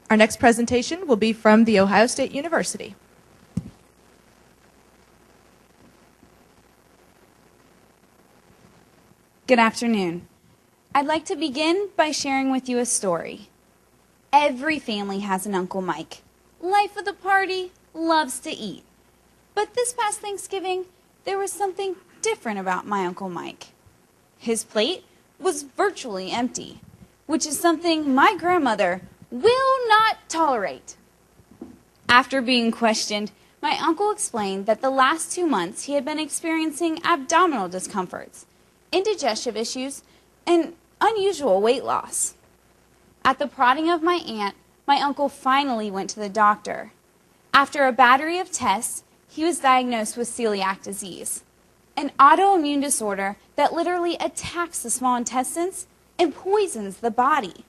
Our next presentation will be from The Ohio State University. Good afternoon. I'd like to begin by sharing with you a story. Every family has an Uncle Mike. Life of the party, loves to eat. But this past Thanksgiving, there was something different about my Uncle Mike. His plate was virtually empty, which is something my grandmother will not tolerate. After being questioned, my uncle explained that the last 2 months he had been experiencing abdominal discomforts, indigestive issues, and unusual weight loss. At the prodding of my aunt, my uncle finally went to the doctor. After a battery of tests, he was diagnosed with celiac disease, an autoimmune disorder that literally attacks the small intestines and poisons the body.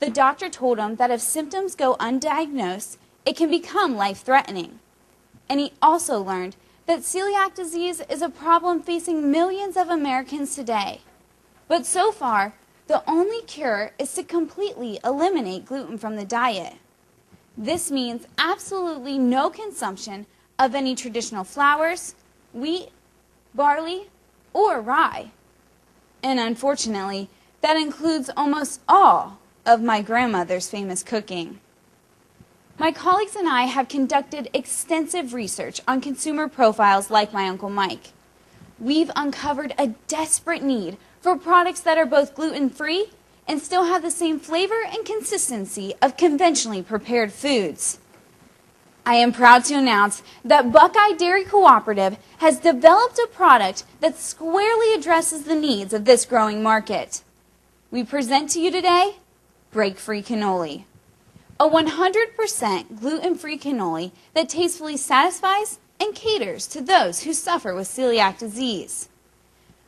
The doctor told him that if symptoms go undiagnosed, it can become life-threatening. And he also learned that celiac disease is a problem facing millions of Americans today. But so far, the only cure is to completely eliminate gluten from the diet. This means absolutely no consumption of any traditional flours, wheat, barley, or rye. And unfortunately, that includes almost all of my grandmother's famous cooking. My colleagues and I have conducted extensive research on consumer profiles like my Uncle Mike. We've uncovered a desperate need for products that are both gluten-free and still have the same flavor and consistency of conventionally prepared foods. I am proud to announce that Buckeye Dairy Cooperative has developed a product that squarely addresses the needs of this growing market. We present to you today Break-Free Cannoli, a 100% gluten-free cannoli that tastefully satisfies and caters to those who suffer with celiac disease.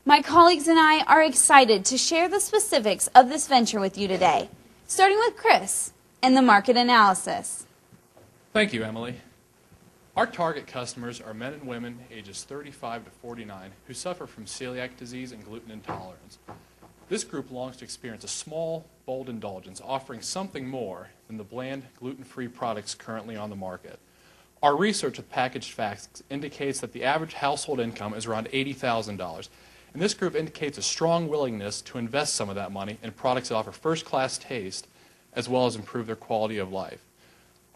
My colleagues and I are excited to share the specifics of this venture with you today, starting with Chris and the market analysis. Thank you, Emily. Our target customers are men and women ages 35 to 49 who suffer from celiac disease and gluten intolerance. This group longs to experience a small, bold indulgence, offering something more than the bland, gluten-free products currently on the market. Our research with packaged facts indicates that the average household income is around $80,000, and this group indicates a strong willingness to invest some of that money in products that offer first-class taste as well as improve their quality of life.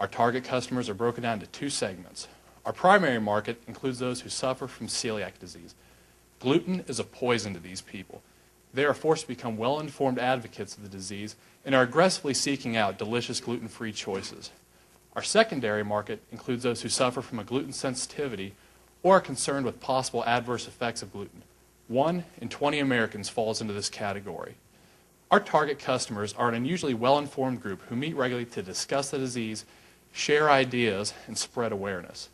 Our target customers are broken down into 2 segments. Our primary market includes those who suffer from celiac disease. Gluten is a poison to these people. They are forced to become well-informed advocates of the disease and are aggressively seeking out delicious gluten-free choices. Our secondary market includes those who suffer from a gluten sensitivity or are concerned with possible adverse effects of gluten. 1 in 20 Americans falls into this category. Our target customers are an unusually well-informed group who meet regularly to discuss the disease, share ideas, and spread awareness.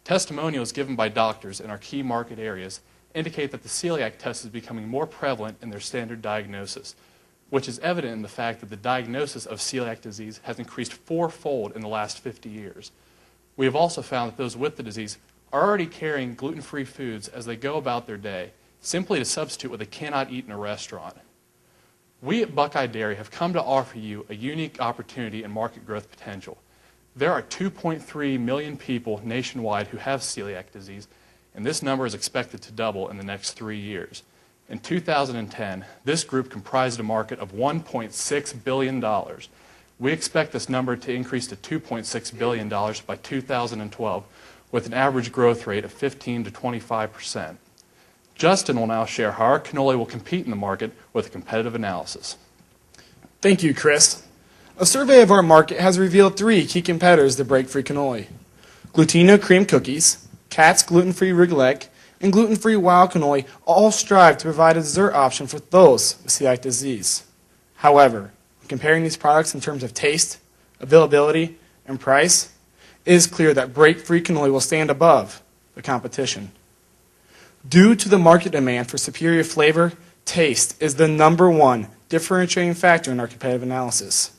Testimonials given by doctors in our key market areas indicate that the celiac test is becoming more prevalent in their standard diagnosis, which is evident in the fact that the diagnosis of celiac disease has increased 4-fold in the last 50 years. We have also found that those with the disease are already carrying gluten-free foods as they go about their day, simply to substitute what they cannot eat in a restaurant. We at Buckeye Dairy have come to offer you a unique opportunity and market growth potential. There are 2.3 million people nationwide who have celiac disease, and this number is expected to double in the next 3 years. In 2010, this group comprised a market of $1.6 billion. We expect this number to increase to $2.6 billion by 2012, with an average growth rate of 15 to 25%. Justin will now share how our cannoli will compete in the market with a competitive analysis. Thank you, Chris. A survey of our market has revealed 3 key competitors to Break-Free Cannoli: Glutino Cream Cookies, Katz Gluten-Free Rigolet, and Gluten-Free Wild Cannoli all strive to provide a dessert option for those with celiac disease. However, when comparing these products in terms of taste, availability, and price, it is clear that Break-Free Cannoli will stand above the competition. Due to the market demand for superior flavor, taste is the #1 differentiating factor in our competitive analysis.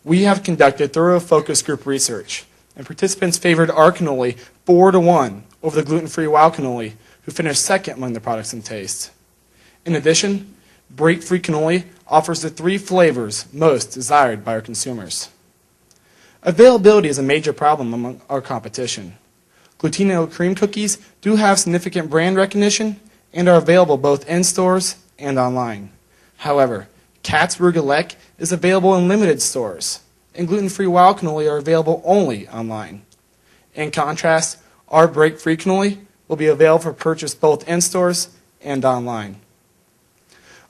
We have conducted thorough focus group research, and participants favored our cannoli 4-1 over the gluten-free Wild Cannoli, who finished second among the products in taste. In addition, Break-Free Cannoli offers the 3 flavors most desired by our consumers. Availability is a major problem among our competition. Glutino cream cookies do have significant brand recognition and are available both in stores and online. However, Katz Rugelec is available in limited stores, and gluten-free wild cannoli are available only online. In contrast, our break-free cannoli will be available for purchase both in stores and online.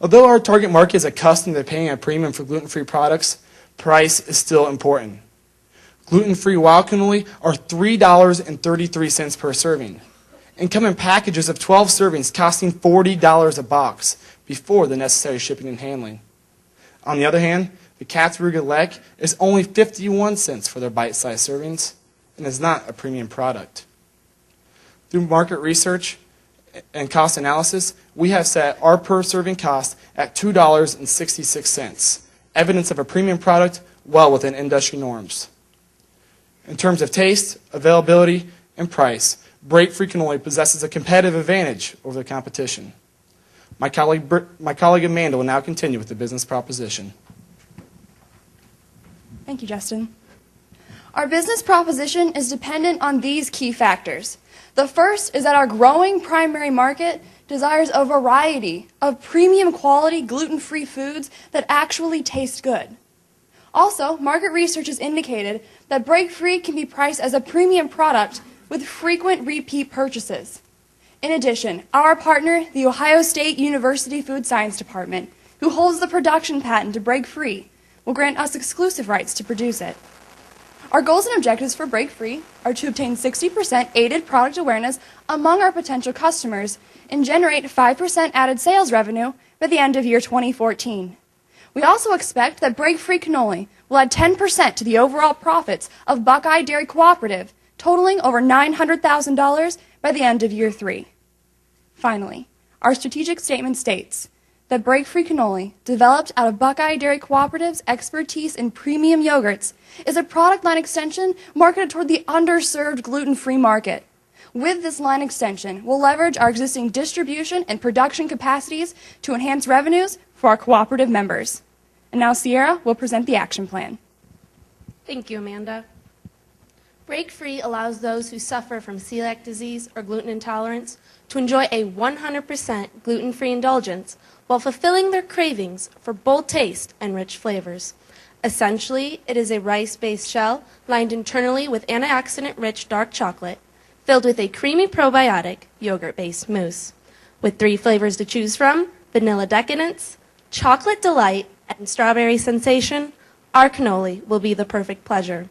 Although our target market is accustomed to paying a premium for gluten-free products, price is still important. Gluten-free wild cannoli are $3.33 per serving and come in packages of 12 servings costing $40 a box before the necessary shipping and handling. On the other hand, the Katz Rugelec is only 51 cents for their bite-sized servings and is not a premium product. Through market research and cost analysis, we have set our per-serving cost at $2.66, evidence of a premium product well within industry norms. In terms of taste, availability, and price, break-free cannoli possesses a competitive advantage over the competition. My colleague Amanda will now continue with the business proposition. Thank you, Justin. Our business proposition is dependent on these key factors. The first is that our growing primary market desires a variety of premium quality gluten-free foods that actually taste good. Also, market research has indicated that break-free can be priced as a premium product with frequent repeat purchases. In addition, our partner, the Ohio State University Food Science Department, who holds the production patent to break-free, will grant us exclusive rights to produce it. Our goals and objectives for break-free are to obtain 60% aided product awareness among our potential customers and generate 5% added sales revenue by the end of year 2014. We also expect that break-free cannoli will add 10% to the overall profits of Buckeye Dairy Cooperative, totaling over $900,000 by the end of year 3. Finally, our strategic statement states that break-free cannoli, developed out of Buckeye Dairy Cooperative's expertise in premium yogurts, is a product line extension marketed toward the underserved gluten-free market. With this line extension, we'll leverage our existing distribution and production capacities to enhance revenues for our cooperative members. And now Sierra will present the action plan. Thank you, Amanda. Break Free allows those who suffer from celiac disease or gluten intolerance to enjoy a 100% gluten-free indulgence while fulfilling their cravings for bold taste and rich flavors. Essentially, it is a rice-based shell lined internally with antioxidant-rich dark chocolate, filled with a creamy probiotic yogurt-based mousse. With 3 flavors to choose from, vanilla decadence, chocolate delight, and strawberry sensation, our cannoli will be the perfect pleasure.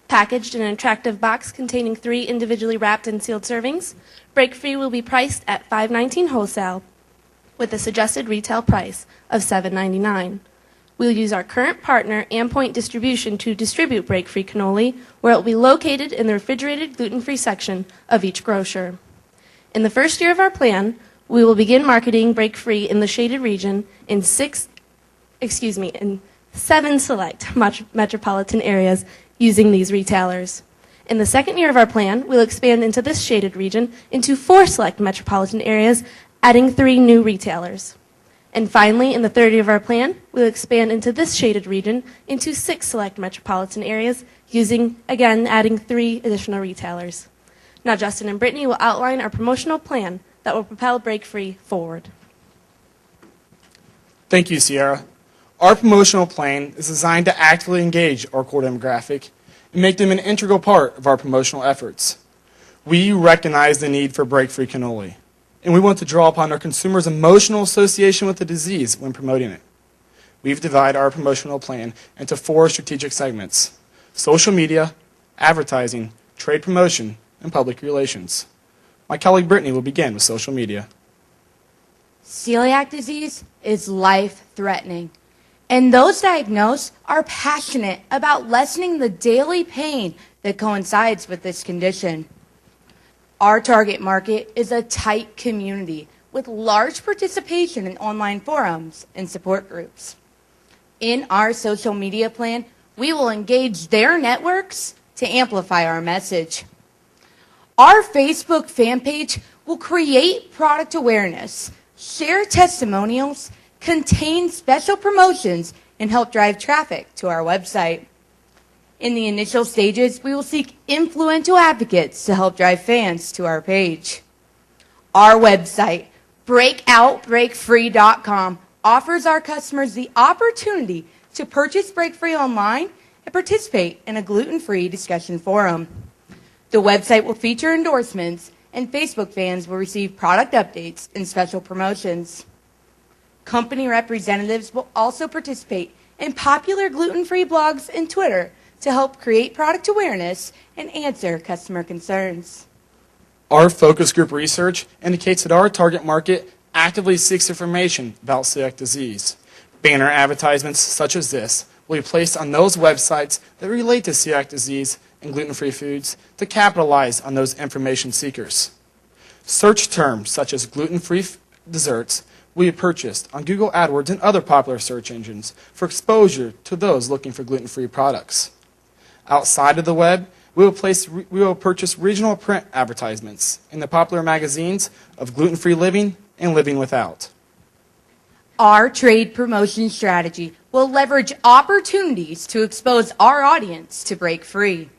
Packaged in an attractive box containing 3 individually wrapped and sealed servings, Break Free will be priced at $5.19 wholesale with a suggested retail price of $7.99. We'll use our current partner, Ampoint Distribution, to distribute Break Free cannoli, where it will be located in the refrigerated gluten-free section of each grocer. In the first year of our plan, we will begin marketing Break Free in the shaded region in 7 select metropolitan areas using these retailers. In the second year of our plan, we'll expand into this shaded region into 4 select metropolitan areas, adding 3 new retailers. And finally, in the third year of our plan, we'll expand into this shaded region into 6 select metropolitan areas, adding 3 additional retailers. Now Justin and Brittany will outline our promotional plan that will propel Break Free forward. Thank you, Sierra. Our promotional plan is designed to actively engage our core demographic and make them an integral part of our promotional efforts. We recognize the need for break-free cannoli, and we want to draw upon our consumers' emotional association with the disease when promoting it. We've divided our promotional plan into 4 strategic segments: social media, advertising, trade promotion, and public relations. My colleague Brittany will begin with social media. Celiac disease is life-threatening, and those diagnosed are passionate about lessening the daily pain that coincides with this condition. Our target market is a tight community with large participation in online forums and support groups. In our social media plan, we will engage their networks to amplify our message. Our Facebook fan page will create product awareness, share testimonials, contain special promotions, and help drive traffic to our website. In the initial stages, we will seek influential advocates to help drive fans to our page. Our website, breakoutbreakfree.com, offers our customers the opportunity to purchase Break Free online and participate in a gluten-free discussion forum. The website will feature endorsements, and Facebook fans will receive product updates and special promotions. Company representatives will also participate in popular gluten-free blogs and Twitter to help create product awareness and answer customer concerns. Our focus group research indicates that our target market actively seeks information about celiac disease. Banner advertisements such as this will be placed on those websites that relate to celiac disease and gluten-free foods to capitalize on those information seekers. Search terms such as gluten-free desserts will be purchased on Google AdWords and other popular search engines for exposure to those looking for gluten-free products. Outside of the web, we will purchase regional print advertisements in the popular magazines of Gluten-Free Living and Living Without. Our trade promotion strategy will leverage opportunities to expose our audience to Break Free.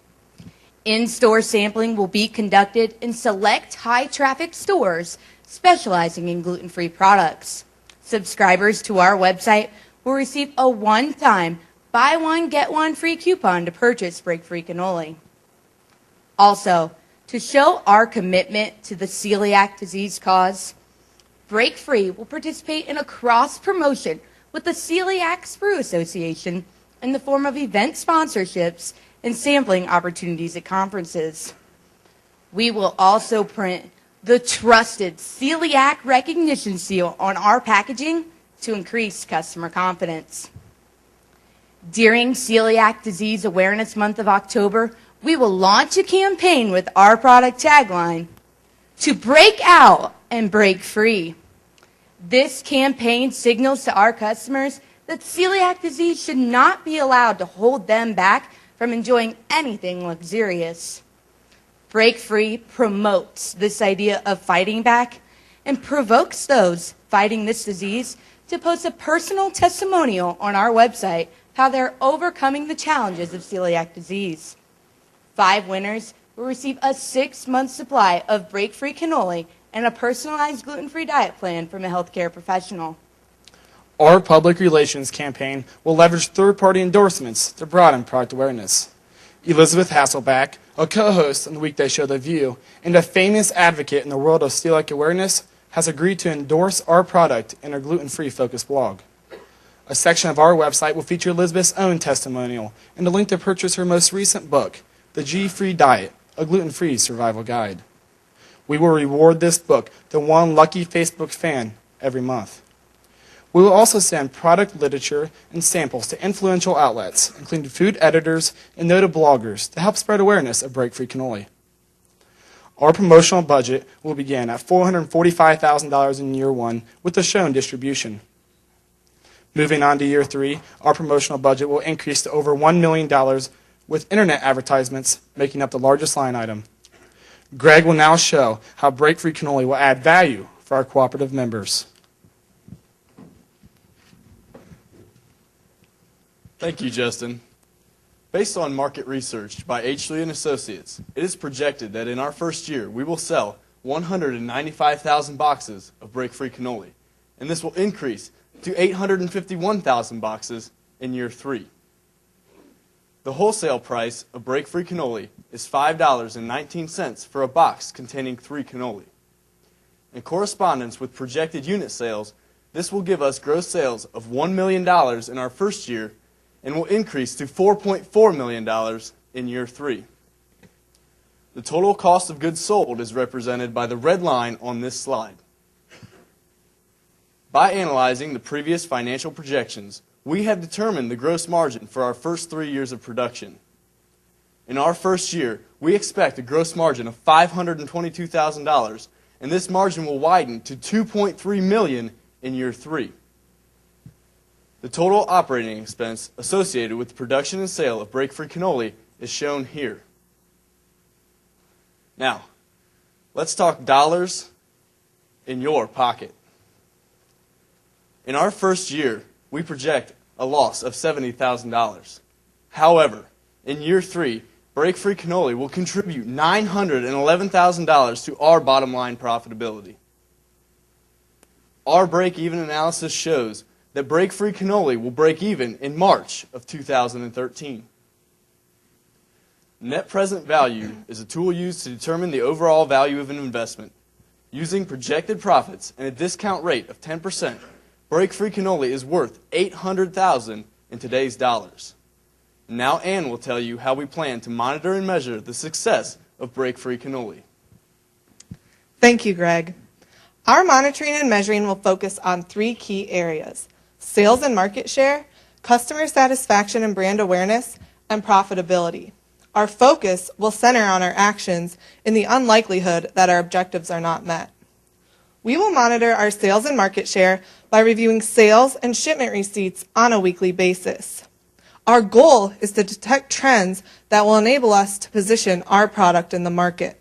In-store sampling will be conducted in select high-traffic stores specializing in gluten-free products. Subscribers to our website will receive a one-time buy one, get one free coupon to purchase Break Free cannoli. Also, to show our commitment to the celiac disease cause, Break Free will participate in a cross-promotion with the Celiac Sprue Association in the form of event sponsorships and sampling opportunities at conferences. We will also print the trusted celiac recognition seal on our packaging to increase customer confidence. During Celiac Disease Awareness Month of October, we will launch a campaign with our product tagline, "To break out and break free." This campaign signals to our customers that celiac disease should not be allowed to hold them back from enjoying anything luxurious. Break Free promotes this idea of fighting back and provokes those fighting this disease to post a personal testimonial on our website how they're overcoming the challenges of celiac disease. 5 winners will receive a 6-month supply of Break Free cannoli and a personalized gluten-free diet plan from a healthcare professional. Our public relations campaign will leverage third-party endorsements to broaden product awareness. Elizabeth Hasselback, a co-host on the weekday show The View, and a famous advocate in the world of celiac awareness, has agreed to endorse our product in her gluten-free focused blog. A section of our website will feature Elizabeth's own testimonial and a link to purchase her most recent book, The G-Free Diet, a gluten-free survival guide. We will reward this book to one lucky Facebook fan every month. We will also send product literature and samples to influential outlets, including food editors and noted bloggers, to help spread awareness of Break Free cannoli. Our promotional budget will begin at $445,000 in year 1 with the shown distribution. Moving on to year 3, our promotional budget will increase to over $1 million with internet advertisements making up the largest line item. Greg will now show how Break Free cannoli will add value for our cooperative members. Thank you, Justin. Based on market research by H3 & Associates, it is projected that in our first year we will sell 195,000 boxes of Break Free cannoli, and this will increase to 851,000 boxes in year 3. The wholesale price of Break Free cannoli is $5.19 for a box containing 3 cannoli. In correspondence with projected unit sales, this will give us gross sales of $1 million in our first year and will increase to $4.4 million in year 3. The total cost of goods sold is represented by the red line on this slide. By analyzing the previous financial projections, we have determined the gross margin for our first 3 years of production. In our first year, we expect a gross margin of $522,000, and this margin will widen to $2.3 million in year 3. The total operating expense associated with the production and sale of Break Free cannoli is shown here. Now, let's talk dollars in your pocket. In our first year, we project a loss of $70,000. However, In year 3, break-free cannoli will contribute $911,000 to our bottom line profitability. Our break-even analysis shows that break-free cannoli will break even in March of 2013. Net present value is a tool used to determine the overall value of an investment. Using projected profits and a discount rate of 10%, break-free cannoli is worth $800,000 in today's dollars. Now Ann will tell you how we plan to monitor and measure the success of break-free cannoli. Thank you, Greg. Our monitoring and measuring will focus on 3 key areas: sales and market share, customer satisfaction and brand awareness, and profitability. Our focus will center on our actions in the unlikelihood that our objectives are not met. We will monitor our sales and market share by reviewing sales and shipment receipts on a weekly basis. Our goal is to detect trends that will enable us to position our product in the market.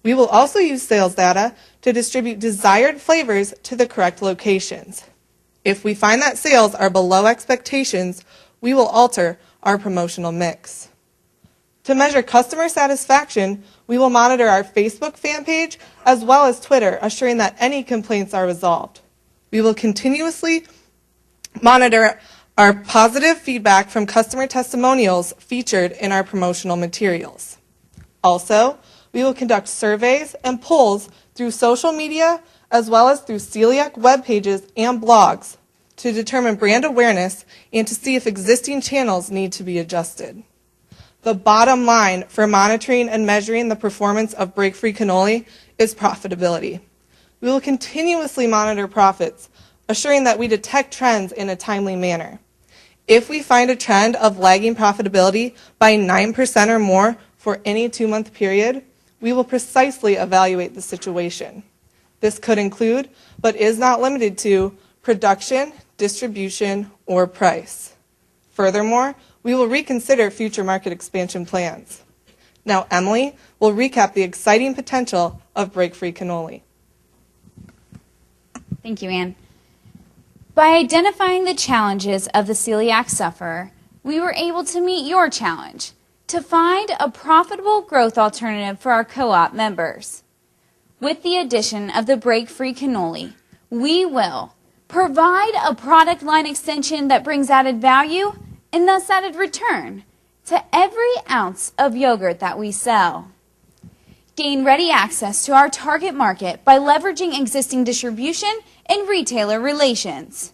We will also use sales data to distribute desired flavors to the correct locations. If we find that sales are below expectations, we will alter our promotional mix. To measure customer satisfaction, we will monitor our Facebook fan page as well as Twitter, assuring that any complaints are resolved. We will continuously monitor our positive feedback from customer testimonials featured in our promotional materials. Also, we will conduct surveys and polls through social media as well as through celiac web pages and blogs to determine brand awareness and to see if existing channels need to be adjusted. The bottom line for monitoring and measuring the performance of break-free cannoli is profitability. We will continuously monitor profits, assuring that we detect trends in a timely manner. If we find a trend of lagging profitability by 9% or more for any 2-month period, we will precisely evaluate the situation. This could include, but is not limited to, production, distribution, or price. Furthermore, we will reconsider future market expansion plans. Now Emily will recap the exciting potential of break-free cannoli. Thank you, Ann. By identifying the challenges of the celiac sufferer, we were able to meet your challenge, to find a profitable growth alternative for our co-op members. With the addition of the break-free cannoli, we will provide a product line extension that brings added value and thus added return to every ounce of yogurt that we sell. Gain ready access to our target market by leveraging existing distribution and retailer relations.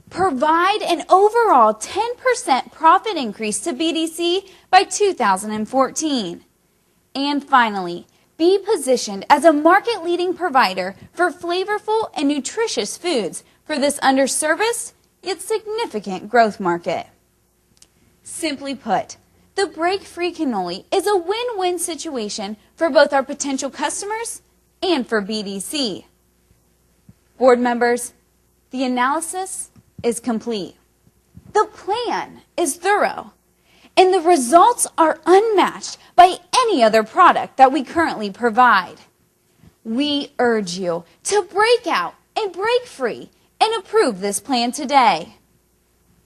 Provide an overall 10% profit increase to BDC by 2014. And finally, be positioned as a market-leading provider for flavorful and nutritious foods for this underserviced yet significant growth market. Simply put, the break-free cannoli is a win-win situation for both our potential customers and for BDC. Board members, the analysis is complete. The plan is thorough, and the results are unmatched by any other product that we currently provide. We urge you to break out and break free and approve this plan today.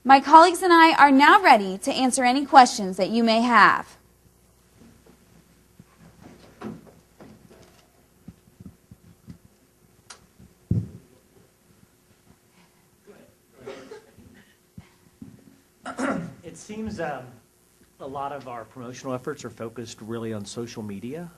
My colleagues and I are now ready to answer any questions that you may have. It seems a lot of our promotional efforts are focused really on social media.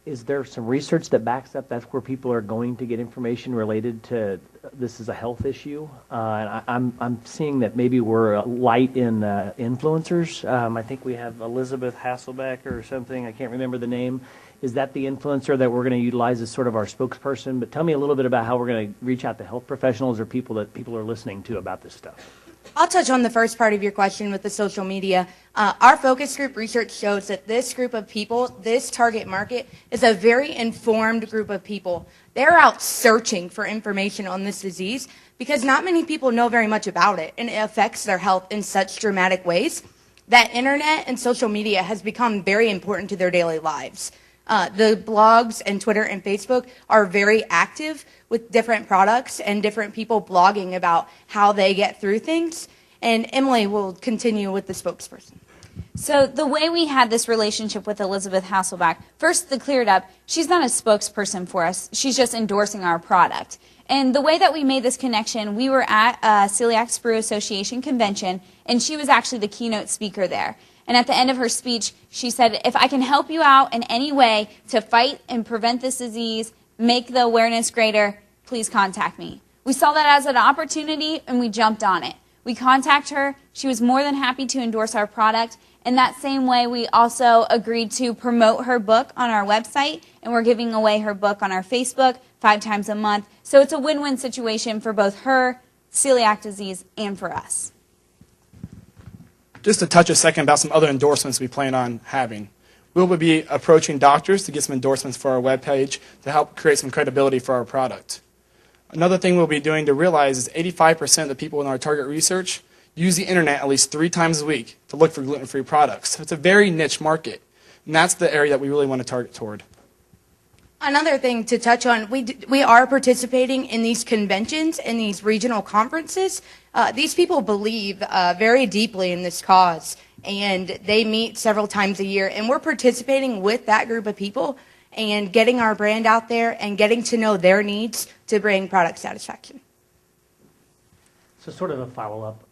Is there some research that backs up that's where people are going to get information related to this is a health issue? And I'm seeing that maybe we're light in influencers. I think we have Elizabeth Hasselbeck or something. I can't remember the name. Is that the influencer that we're going to utilize as sort of our spokesperson? But tell me a little bit about how we're going to reach out to health professionals or people that people are listening to about this stuff. I'll touch on the first part of your question with the social media. Our focus group research shows that this group of people, this target market, is a very informed group of people. They're out searching for information on this disease because not many people know very much about it, and it affects their health in such dramatic ways that internet and social media has become very important to their daily lives. The blogs and Twitter and Facebook are very active with different products and different people blogging about how they get through things. And Emily will continue with the spokesperson. So the way we had this relationship with Elizabeth Hasselback, first to clear it up, she's not a spokesperson for us. She's just endorsing our product. And the way that we made this connection, we were at a Celiac Sprue Association convention, and she was actually the keynote speaker there. And at the end of her speech, she said, if I can help you out in any way to fight and prevent this disease, make the awareness greater, please contact me. We saw that as an opportunity, and we jumped on it. We contacted her. She was more than happy to endorse our product. In that same way, we also agreed to promote her book on our website, and we're giving away her book on our Facebook 5 times a month. So it's a win-win situation for both her, celiac disease, and for us. Just to touch a second about some other endorsements we plan on having. We will be approaching doctors to get some endorsements for our webpage to help create some credibility for our product. Another thing we'll be doing to realize is 85% of the people in our target research use the internet at least 3 times a week to look for gluten-free products. So it's a very niche market, and that's the area that we really want to target toward. Another thing to touch on, we are participating in these conventions and these regional conferences. These people believe very deeply in this cause, and they meet several times a year, and we're participating with that group of people and getting our brand out there and getting to know their needs to bring product satisfaction. So sort of a follow-up,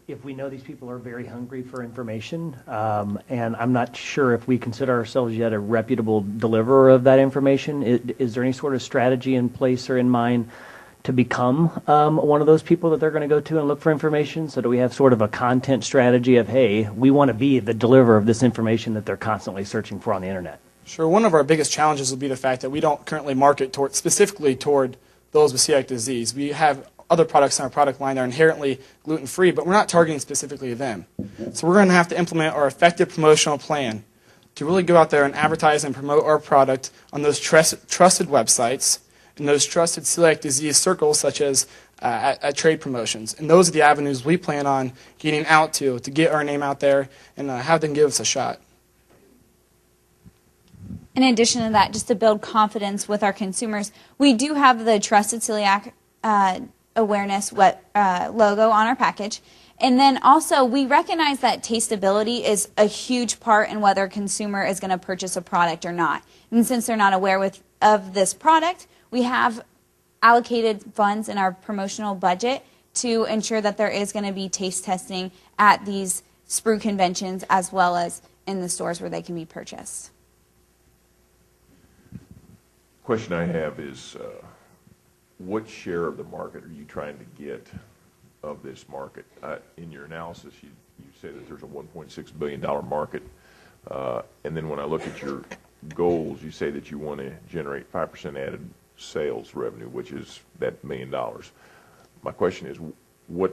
if we know these people are very hungry for information, and I'm not sure if we consider ourselves yet a reputable deliverer of that information, is there any sort of strategy in place or in mind to become one of those people that they're going to go to and look for information? So do we have sort of a content strategy of, hey, we want to be the deliverer of this information that they're constantly searching for on the internet? Sure. One of our biggest challenges will be the fact that we don't currently market specifically toward those with celiac disease. We have other products in our product line that are inherently gluten-free, but we're not targeting specifically them. So we're going to have to implement our effective promotional plan to really go out there and advertise and promote our product on those trusted websites and those trusted celiac disease circles, such as at trade promotions. And those are the avenues we plan on getting out to get our name out there and have them give us a shot. In addition to that, just to build confidence with our consumers, we do have the Trusted Celiac Awareness logo on our package. And then also, we recognize that tasteability is a huge part in whether a consumer is going to purchase a product or not. And since they're not aware of this product, we have allocated funds in our promotional budget to ensure that there is going to be taste testing at these sprue conventions as well as in the stores where they can be purchased. Question I have is, what share of the market are you trying to get of this market? In your analysis, you say that there's a $1.6 billion market, and then when I look at your goals, you say that you want to generate 5% added sales revenue, which is that $1 million. My question is, what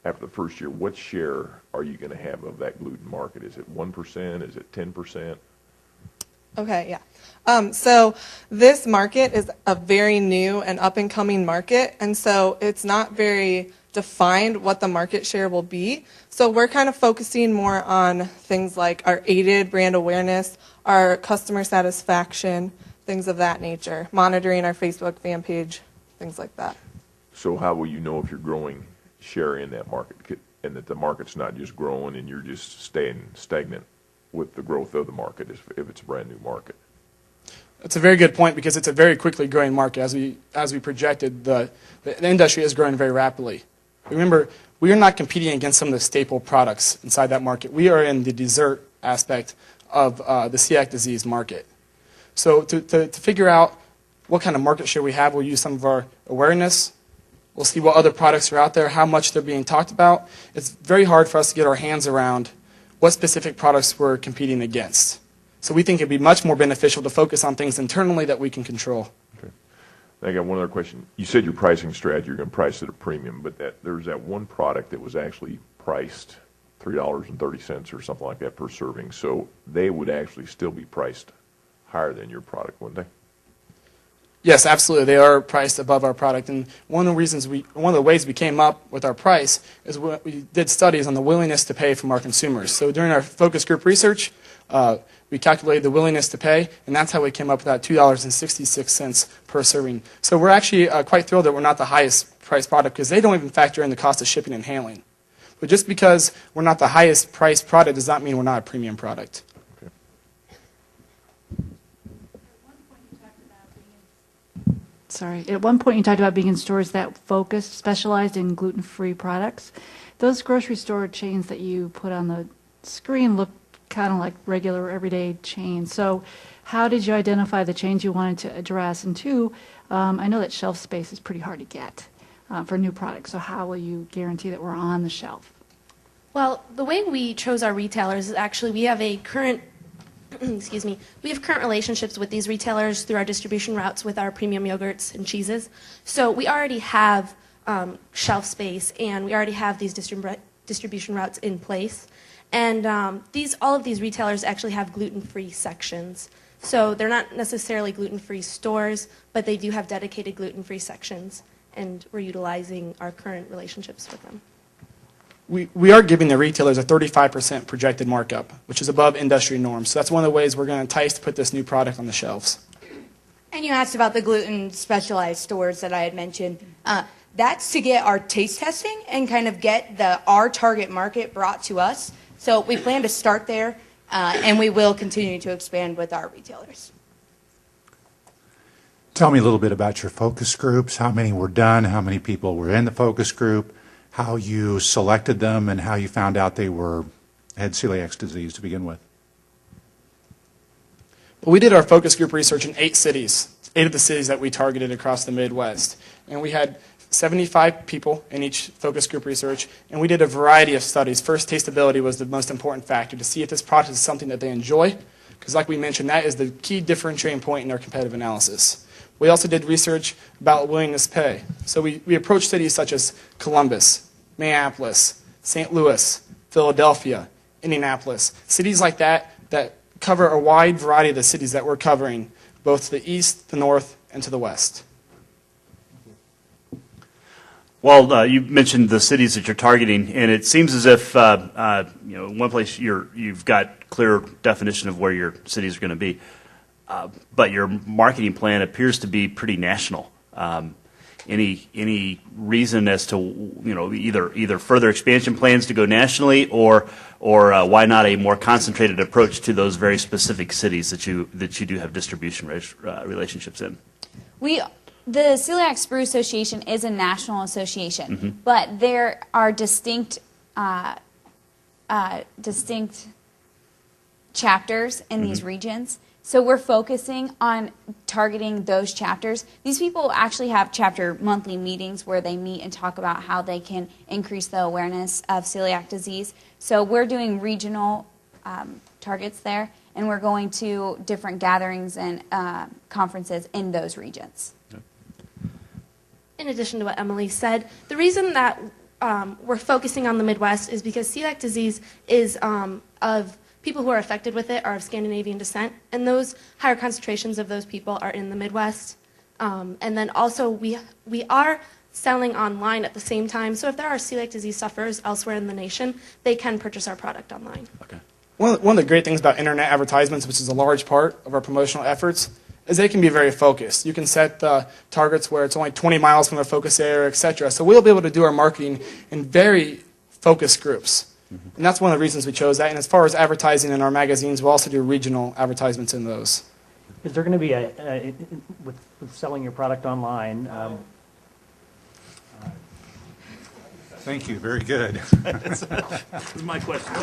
after the first year, what share are you going to have of that gluten market? Is it 1%? Is it 10%? Okay, yeah. So this market is a very new and up-and-coming market, and so it's not very defined what the market share will be. So we're kind of focusing more on things like our aided brand awareness, our customer satisfaction, things of that nature, monitoring our Facebook fan page, things like that. So how will you know if you're growing share in that market and that the market's not just growing and you're just staying stagnant with the growth of the market if it's a brand new market? That's a very good point because it's a very quickly growing market. As we projected, the industry is growing very rapidly. Remember, we are not competing against some of the staple products inside that market. We are in the dessert aspect of the celiac disease market. So to figure out what kind of market share we have, we'll use some of our awareness. We'll see what other products are out there, how much they're being talked about. It's very hard for us to get our hands around what specific products we're competing against. So we think it'd be much more beneficial to focus on things internally that we can control. Okay. I got one other question. You said your pricing strategy, you're going to price at a premium, but there was that one product that was actually priced $3.30 or something like that per serving. So they would actually still be priced higher than your product, wouldn't they? Yes, absolutely. They are priced above our product, and one of the ways we came up with our price is we did studies on the willingness to pay from our consumers. So during our focus group research, we calculated the willingness to pay, and that's how we came up with that $2.66 per serving. So we're actually quite thrilled that we're not the highest priced product because they don't even factor in the cost of shipping and handling. But just because we're not the highest priced product does not mean we're not a premium product. Sorry. At one point, you talked about being in stores that focused, specialized in gluten-free products. Those grocery store chains that you put on the screen look kind of like regular, everyday chains. So how did you identify the chains you wanted to address? And two, I know that shelf space is pretty hard to get for new products. So how will you guarantee that we're on the shelf? Well, the way we chose our retailers is actually we have a current excuse me, we have current relationships with these retailers through our distribution routes with our premium yogurts and cheeses. So we already have shelf space, and we already have these distribution routes in place. And all of these retailers actually have gluten-free sections. So they're not necessarily gluten-free stores, but they do have dedicated gluten-free sections, and we're utilizing our current relationships with them. We are giving the retailers a 35% projected markup, which is above industry norms. So that's one of the ways we're going to entice to put this new product on the shelves. And you asked about the gluten specialized stores that I had mentioned. That's to get our taste testing and kind of get our target market brought to us. So we plan to start there, and we will continue to expand with our retailers. Tell me a little bit about your focus groups, how many were done, how many people were in the focus group, how you selected them, and how you found out they had celiac disease to begin with. Well, we did our focus group research in 8 cities, 8 of the cities that we targeted across the Midwest. And we had 75 people in each focus group research, and we did a variety of studies. First, tasteability was the most important factor to see if this product is something that they enjoy, because like we mentioned, that is the key differentiating point in our competitive analysis. We also did research about willingness to pay. So we approached cities such as Columbus, Minneapolis, St. Louis, Philadelphia, Indianapolis, cities like that that cover a wide variety of the cities that we're covering, both to the east, the north, and to the west. Well, you mentioned the cities that you're targeting, and it seems as if one place you've got clear definition of where your cities are going to be, but your marketing plan appears to be pretty national. Any reason as to either further expansion plans to go nationally, or why not a more concentrated approach to those very specific cities that you do have distribution relationships in? The Celiac Sprue Association is a national association, but there are distinct chapters in these regions. So we're focusing on targeting those chapters. These people actually have chapter monthly meetings where they meet and talk about how they can increase the awareness of celiac disease. So we're doing regional targets there, and we're going to different gatherings and conferences in those regions. In addition to what Emily said, the reason that we're focusing on the Midwest is because celiac disease is of people who are affected with it are of Scandinavian descent, and those higher concentrations of those people are in the Midwest. And then also we are selling online at the same time, so if there are celiac disease sufferers elsewhere in the nation, they can purchase our product online. Okay. One of the great things about internet advertisements, which is a large part of our promotional efforts, is they can be very focused. You can set the targets where it's only 20 miles from a focus area, etc. So we'll be able to do our marketing in very focused groups. And that's one of the reasons we chose that. And as far as advertising in our magazines, we'll also do regional advertisements in those. Is there going to be with selling your product online? Thank you. Very good. That's my question.